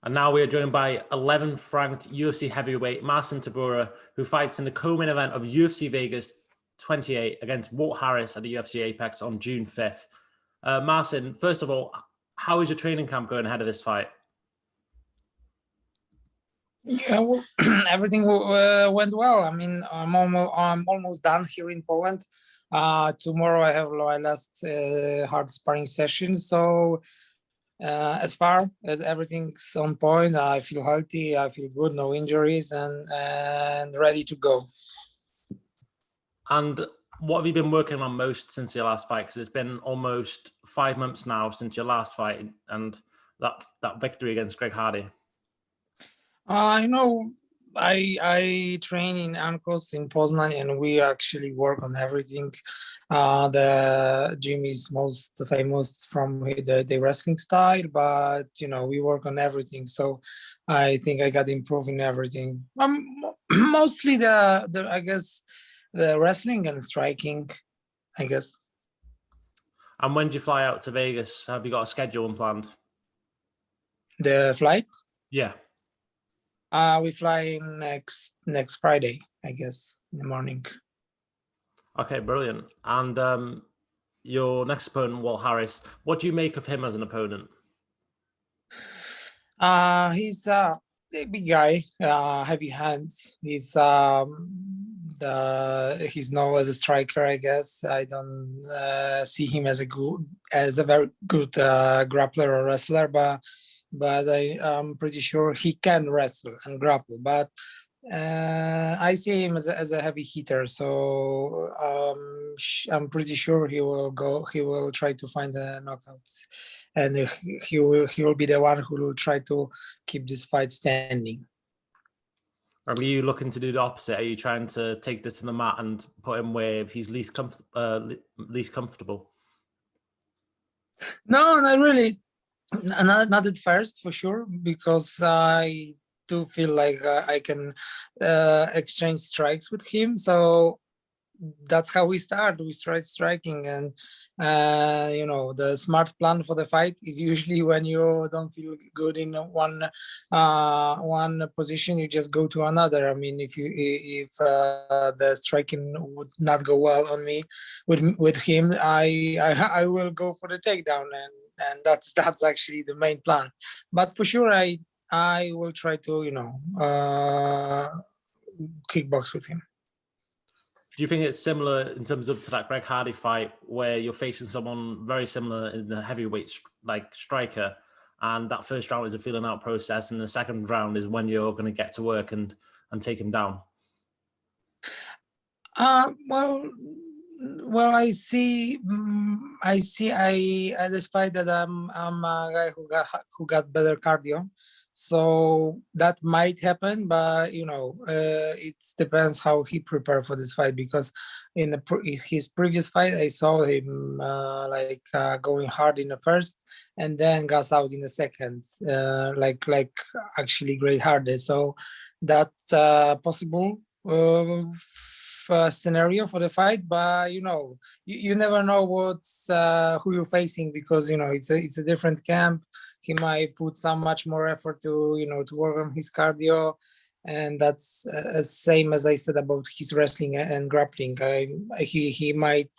And now we are joined by 11th ranked UFC heavyweight Marcin Tybura, who fights in the co-main event of UFC Vegas 28 against Walt Harris at the UFC Apex on June 5th. Marcin, first of all, how is your training camp going ahead of this fight? Yeah, well, everything went well. I mean, I'm almost done here in Poland. Tomorrow I have my last hard sparring session. So as far as everything's on point, I feel healthy, I feel good, no injuries, and ready to go. And what have you been working on most since your last fight? Because it's been almost 5 months now since your last fight and that victory against Greg Hardy. I train in Ankos in Poznań, and we actually work on everything. The gym is most famous from the wrestling style, but we work on everything. So I think I got improved in everything. Mostly the I guess the wrestling and striking, I guess. And when do you fly out to Vegas? Have you got a schedule planned? The flight? Yeah. We fly next Friday, I guess, in the morning. Okay, brilliant. And your next opponent, Walt Harris, what do you make of him as an opponent? He's a big guy, heavy hands. He's known as a striker, I guess. I don't see him as a very good grappler or wrestler, but I'm pretty sure he can wrestle and grapple. But I see him as a heavy hitter, so I'm pretty sure he will try to find the knockouts, and he will be the one who will try to keep this fight standing. Are you looking to do the opposite? Are you trying to take this to the mat and put him where he's least comfortable? No, not really. Not at first, for sure, because I do feel like I can exchange strikes with him. So that's how we start. We start striking, and the smart plan for the fight is usually when you don't feel good in one position, you just go to another. I mean, if the striking would not go well on me with him, I will go for the takedown, and that's actually the main plan. But for sure, I will try to kickbox with him. Do you think it's similar in terms of to that Greg Hardy fight where you're facing someone very similar in the heavyweight striker, and that first round is a feeling out process, and the second round is when you're going to get to work and take him down? Well, I see. Despite that I'm a guy who got better cardio, so that might happen. But it depends how he prepared for this fight, because in his previous fight, I saw him going hard in the first and then gas out in the second, like actually great hard. So that's possible. Scenario for the fight, but you never know who you're facing, because it's a different camp. He might put some much more effort to work on his cardio, and that's same as I said about his wrestling and grappling. He might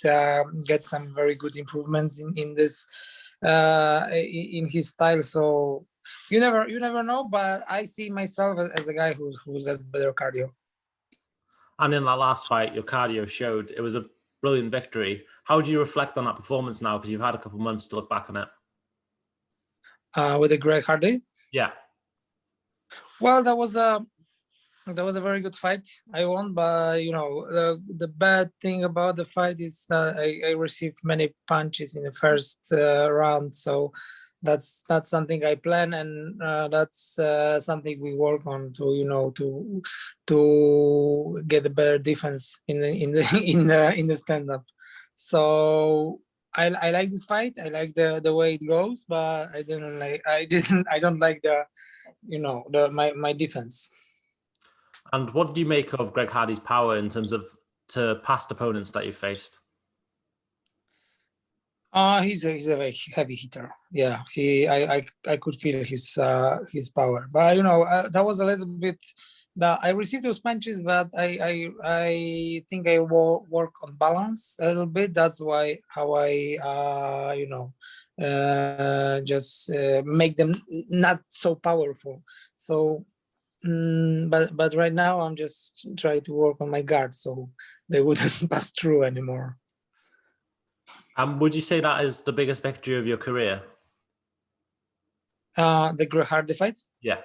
get some very good improvements in this in his style. So you never know, but I see myself as a guy who's got better cardio. And in that last fight, your cardio showed. It was a brilliant victory. How do you reflect on that performance now? Because you've had a couple of months to look back on it. With the Greg Hardy? Yeah. Well, that was a very good fight. I won, but the bad thing about the fight is that I received many punches in the first round. So that's not something I plan, and that's something we work on to get a better defense in the stand up. So I like this fight. I like the way it goes, but I don't like my defense. And what do you make of Greg Hardy's power in terms of to past opponents that you faced? He's a very heavy hitter. Yeah, I could feel his power. But that was a little bit that I received those punches, but I think I work on balance a little bit. That's why how I just make them not so powerful. So, but right now I'm just trying to work on my guard so they wouldn't pass through anymore. Would you say that is the biggest victory of your career? The Greg Hardy fight? Yeah.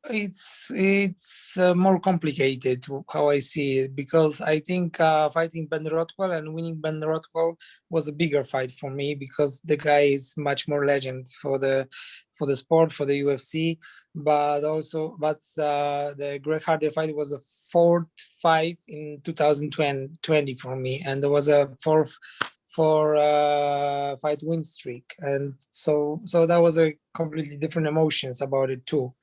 It's more complicated how I see it, because I think fighting Ben Rothwell and winning Ben Rothwell was a bigger fight for me, because the guy is much more legend for the sport, for the UFC. But the Greg Hardy fight was a fourth fight in 2020 for me, and there was a fourth fight win streak, and so that was a completely different emotions about it too.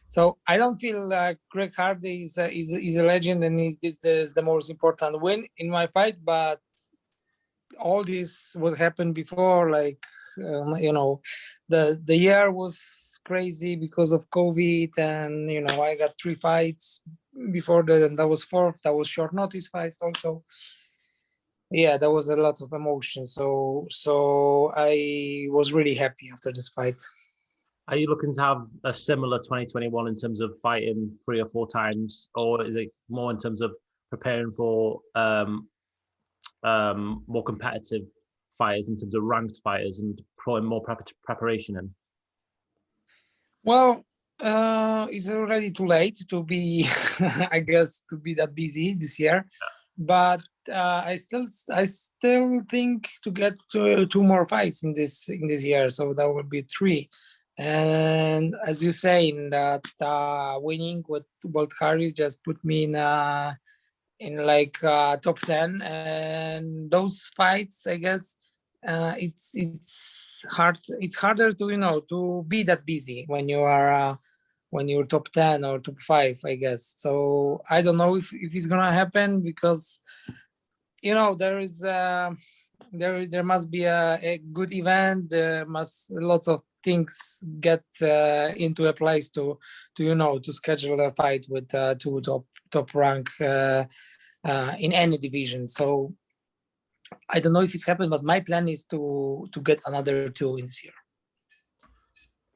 So I don't feel like Greg Hardy is a legend and this is the most important win in my fight, but all this what happened before, like the year was crazy because of COVID, and I got 3 fights before that, and that was 4. That was short notice fights also. Yeah, there was a lot of emotion. So I was really happy after this fight. Are you looking to have a similar 2021 in terms of fighting 3 or 4 times, or is it more in terms of preparing for more competitive fighters in terms of ranked fighters and putting more preparation in? Well, it's already too late to be, I guess, to be that busy this year. But I still think to get 2 more fights in this year, so that would be 3. And as you say, in that winning with Walt Harris just put me in like top 10, and those fights, I guess, it's hard. It's harder to to be that busy when you are when you're top 10 or top 5, I guess. So I don't know if it's gonna happen, because there is there must be a good event. There must lots of things get into a place to schedule a fight with 2 top rank in any division. So I don't know if it's happened, but my plan is to get another 2 in this year.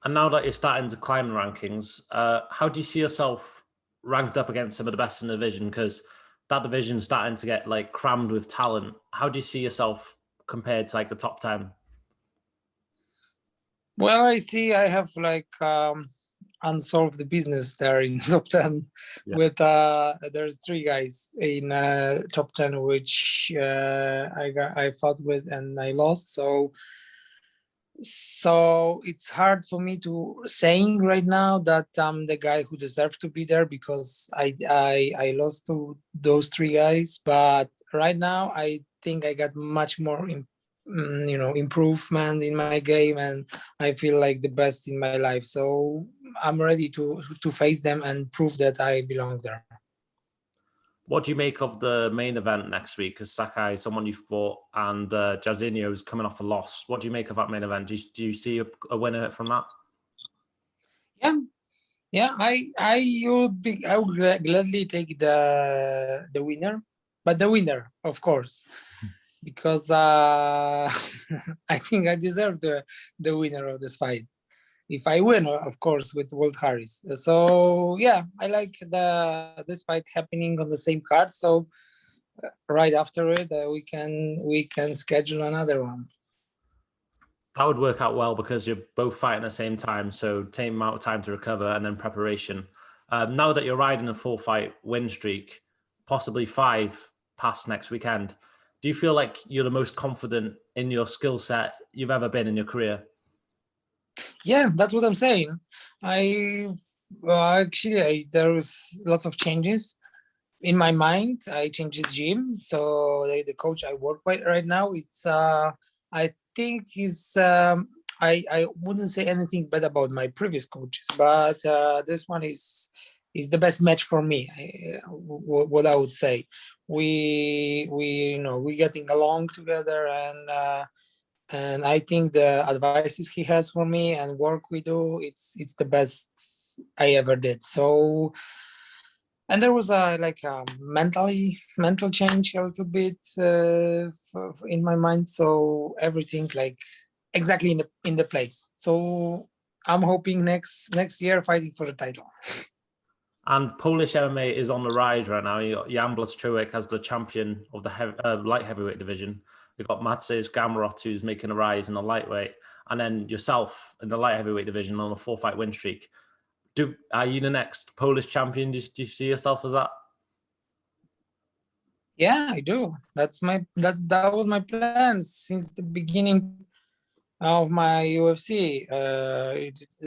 And now that you're starting to climb the rankings, how do you see yourself ranked up against some of the best in the division? Because that division's starting to get like crammed with talent. How do you see yourself compared to like the top 10? Well, I see I have like unsolved business there in top 10. Yeah. With there's 3 guys in top 10 which I fought with and I lost. So it's hard for me to saying right now that I'm the guy who deserves to be there, because I lost to those 3 guys. But right now I think I got much more improvement in my game, and I feel like the best in my life. So I'm ready to face them and prove that I belong there. What do you make of the main event next week? Because Sakai, someone you fought, and Jairzinho is coming off a loss. What do you make of that main event? Do you see a winner from that? Yeah. I would gladly take the winner, but the winner, of course, because I think I deserve the winner of this fight. If I win, of course, with Walt Harris. So yeah, I like this fight happening on the same card. So right after it, we can schedule another one. That would work out well, because you're both fighting at the same time, so same amount of time to recover and then preparation. Now that you're riding a 4-fight win streak, possibly 5 past next weekend, do you feel like you're the most confident in your skill set you've ever been in your career? Yeah, that's what I'm saying. Actually, there was lots of changes in my mind. I changed the gym, so the coach I work with right now, it's I think he's I wouldn't say anything bad about my previous coaches, but this one is the best match for me. What I would say, we getting along together, and I think the advices he has for me and work we do, it's the best I ever did. So, and there was a like a mental change a little bit in my mind. So everything like exactly in the place. So I'm hoping next year fighting for the title. And Polish MMA is on the rise right now. You got Jan Blachowicz as the champion of the light heavyweight division. You've got Maciej Gamrot, who's making a rise in the lightweight, and then yourself in the light heavyweight division on a 4-fight win streak. Are you the next Polish champion? Do you see yourself as that? Yeah, I do. That was my plan since the beginning of my UFC.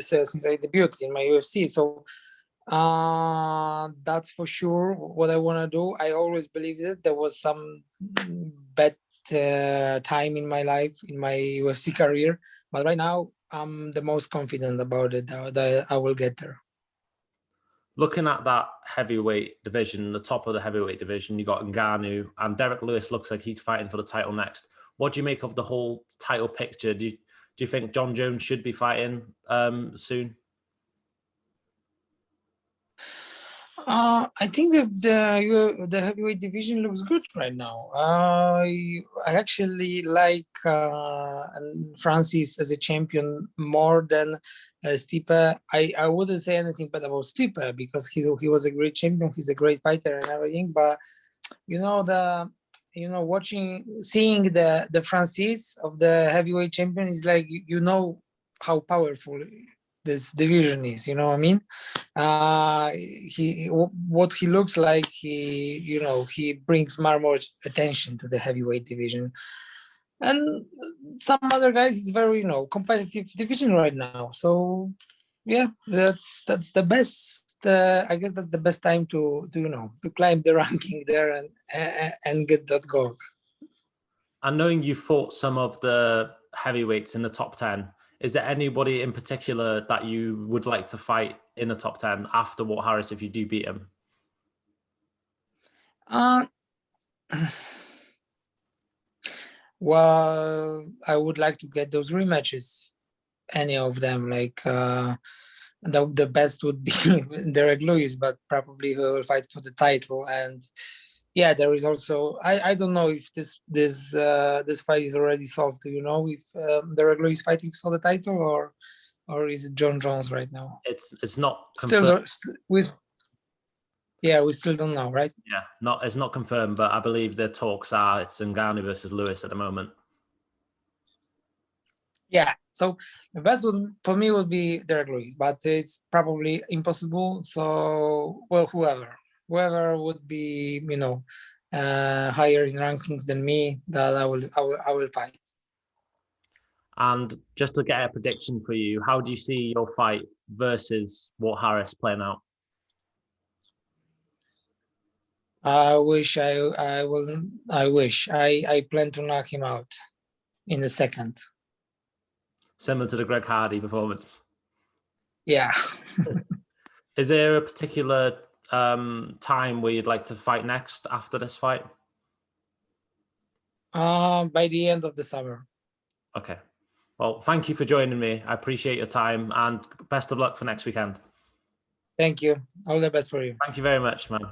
Since I debuted in my UFC, so that's for sure what I want to do. I always believed it. There was some bad time in my life, in my UFC career, but right now I'm the most confident about it that I will get there. Looking at that heavyweight division, the top of the heavyweight division, you got Ngannou, and Derek Lewis looks like he's fighting for the title next. What do you make of the whole title picture? Do you think John Jones should be fighting soon? I think the heavyweight division looks good right now. I actually like Francis as a champion more than Stipe. I wouldn't say anything bad about Stipe because he was a great champion. He's a great fighter and everything. But seeing the Francis of the heavyweight champion is like how powerful this division is. You know what I mean? What he looks like, he brings more attention to the heavyweight division, and some other guys, it's very competitive division right now. So yeah, that's the best. I guess that's the best time to climb the ranking there and get that gold. And knowing you fought some of the heavyweights in the top 10, is there anybody in particular that you would like to fight in the top 10 after Walt Harris if you do beat him? Well, I would like to get those rematches, any of them. Like the best would be Derek Lewis, but probably he will fight for the title. And yeah, there is also I don't know if this fight is already solved. Do you know if Derek Lewis fighting for the title or is it John Jones right now? It's not confirmed. We still don't know, right? Yeah, it's not confirmed, but I believe the talks are it's Ngannou versus Lewis at the moment. Yeah, so the best for me would be Derek Lewis, but it's probably impossible. So, well, whoever would be, higher in rankings than me, that I will fight. And just to get a prediction for you, how do you see your fight versus Walt Harris playing out? I plan to knock him out in the second. Similar to the Greg Hardy performance. Yeah. Is there a particular time where you'd like to fight next after this fight? By the end of the summer. Okay. Well, thank you for joining me. I appreciate your time and best of luck for next weekend. Thank you. All the best for you. Thank you very much, man.